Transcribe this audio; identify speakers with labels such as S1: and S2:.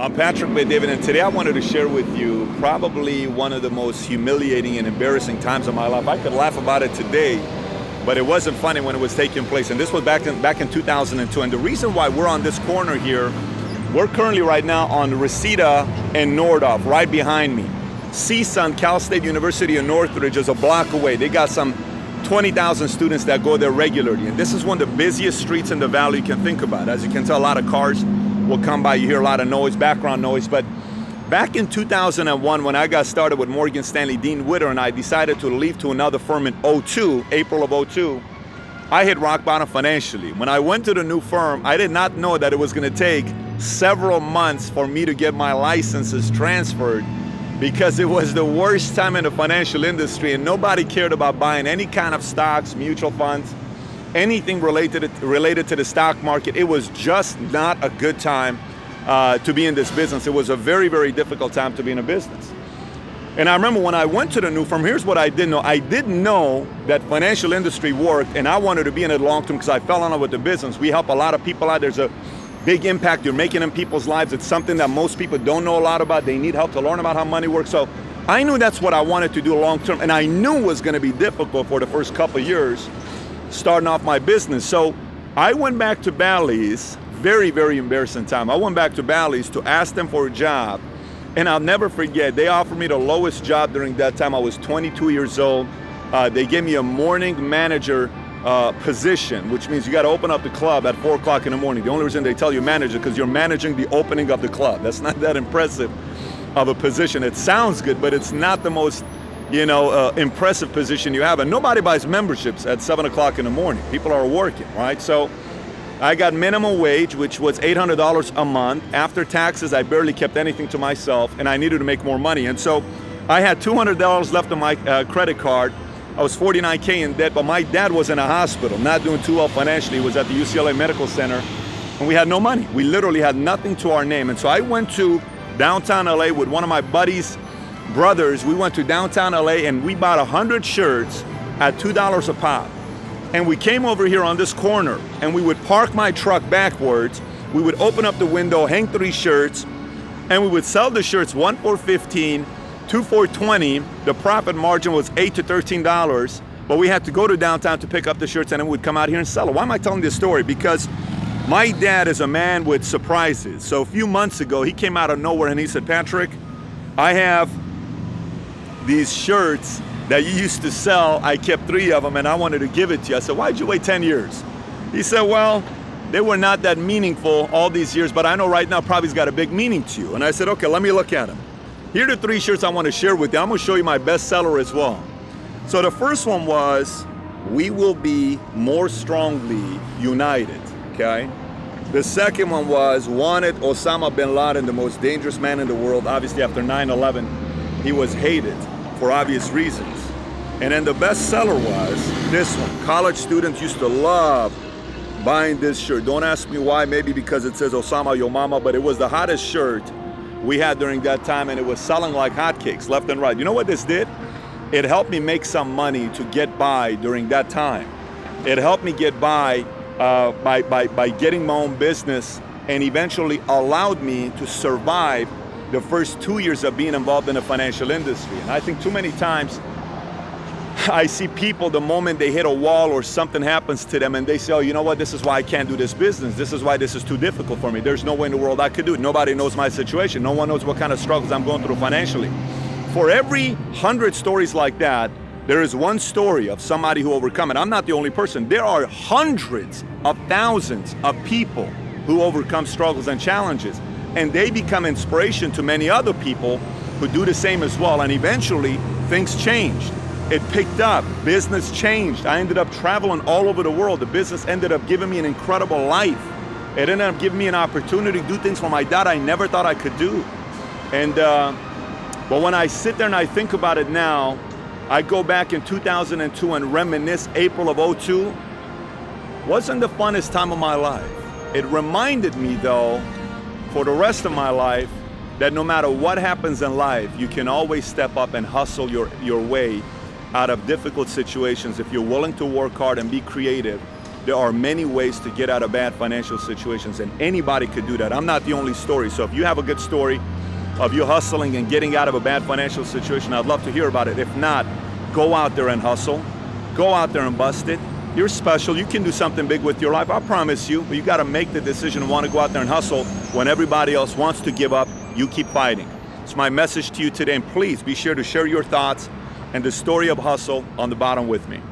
S1: I'm Patrick David, and today I wanted to share with you probably one of the most humiliating and embarrassing times of my life. I could laugh about it today, but it wasn't funny when it was taking place. And this was back in 2002. And the reason why we're on this corner here, we're currently right now on Reseda and Nordhoff, right behind me. CSUN, Cal State University in Northridge, is a block away. They got some 20,000 students that go there regularly. And this is one of the busiest streets in the valley you can think about. As you can tell, a lot of cars will come by. You hear a lot of noise, background noise. But back in 2001, when I got started with Morgan Stanley, Dean Witter and I decided to leave to another firm in April of 02, I hit rock bottom financially. When I went to the new firm, I did not know that it was going to take several months for me to get my licenses transferred, because it was the worst time in the financial industry and nobody cared about buying any kind of stocks, mutual funds, anything related to the stock market. It was just not a good time to be in this business. It was a very, very difficult time to be in a business. And I remember when I went to the new firm, here's what I didn't know. I didn't know that financial industry worked, and I wanted to be in it long term because I fell in love with the business. We help a lot of people out. There's a big impact you're making in people's lives. It's something that most people don't know a lot about. They need help to learn about how money works. So I knew that's what I wanted to do long term, and I knew it was going to be difficult for the first couple of years starting off my business. So I went back to Bally's, very, very embarrassing time. I went back to Bally's to ask them for a job, and I'll never forget, they offered me the lowest job during that time. I was 22 years old. They gave me a morning manager position, which means you got to open up the club at 4 o'clock in the morning. The only reason they tell you manager because you're managing the opening of the club. That's not that impressive of a position. It sounds good, but it's not the most impressive position you have. And nobody buys memberships at 7 o'clock in the morning. People are working, right? So I got minimum wage, which was $800 a month. After taxes, I barely kept anything to myself, and I needed to make more money. And so I had $200 left on my credit card. I was $49K in debt, but my dad was in a hospital, not doing too well financially. He was at the UCLA Medical Center, and we had no money. We literally had nothing to our name. And so I went to downtown LA with one of my buddies' brothers. We went to downtown LA and we bought 100 shirts at $2 a pop. And we came over here on this corner, and we would park my truck backwards. We would open up the window, hang 3 shirts, and we would sell the shirts, one for $15, 2 for $20. The profit margin was $8 to $13, but we had to go to downtown to pick up the shirts, and then we'd come out here and sell it. Why am I telling this story? Because my dad is a man with surprises. So a few months ago, he came out of nowhere and he said, Patrick, I have these shirts that you used to sell. I kept 3 of them and I wanted to give it to you. I said, why'd you wait 10 years? He said, well, they were not that meaningful all these years, but I know right now probably's got a big meaning to you. And I said, okay, let me look at them. Here are the 3 shirts I want to share with you. I'm going to show you my bestseller as well. So the first one was, we will be more strongly united, okay? The second one was, wanted Osama bin Laden, the most dangerous man in the world. Obviously after 9/11, he was hated for obvious reasons. And then the bestseller was this one. College students used to love buying this shirt. Don't ask me why, maybe because it says Osama Yo Mama, but it was the hottest shirt we had during that time, and it was selling like hotcakes left and right. You know what this did? It helped me make some money to get by during that time. It helped me get by by getting my own business, and eventually allowed me to survive the first 2 years of being involved in the financial industry. And I think too many times I see people, the moment they hit a wall or something happens to them, and they say, oh, you know what, this is why I can't do this business. This is why this is too difficult for me. There's no way in the world I could do it. Nobody knows my situation. No one knows what kind of struggles I'm going through financially. For every 100 stories like that, there is one story of somebody who overcome it. I'm not the only person. There are hundreds of thousands of people who overcome struggles and challenges, and they become inspiration to many other people who do the same as well. And eventually things changed. It picked up, business changed. I ended up traveling all over the world. The business ended up giving me an incredible life. It ended up giving me an opportunity to do things for my dad I never thought I could do. And but when I sit there and I think about it now, I go back in 2002 and reminisce. April of 02 wasn't the funnest time of my life. It reminded me though, for the rest of my life, that no matter what happens in life, you can always step up and hustle your way out of difficult situations. If you're willing to work hard and be creative, There are many ways to get out of bad financial situations, and anybody could do that. I'm not the only story. So if you have a good story of you hustling and getting out of a bad financial situation, I'd love to hear about it. If not, go out there and hustle. Go out there and bust it. You're special. You can do something big with your life, I promise you, but you got to make the decision and want to go out there and hustle when everybody else wants to give up. You keep fighting. It's my message to you today, and please be sure to share your thoughts and the story of hustle on the bottom with me.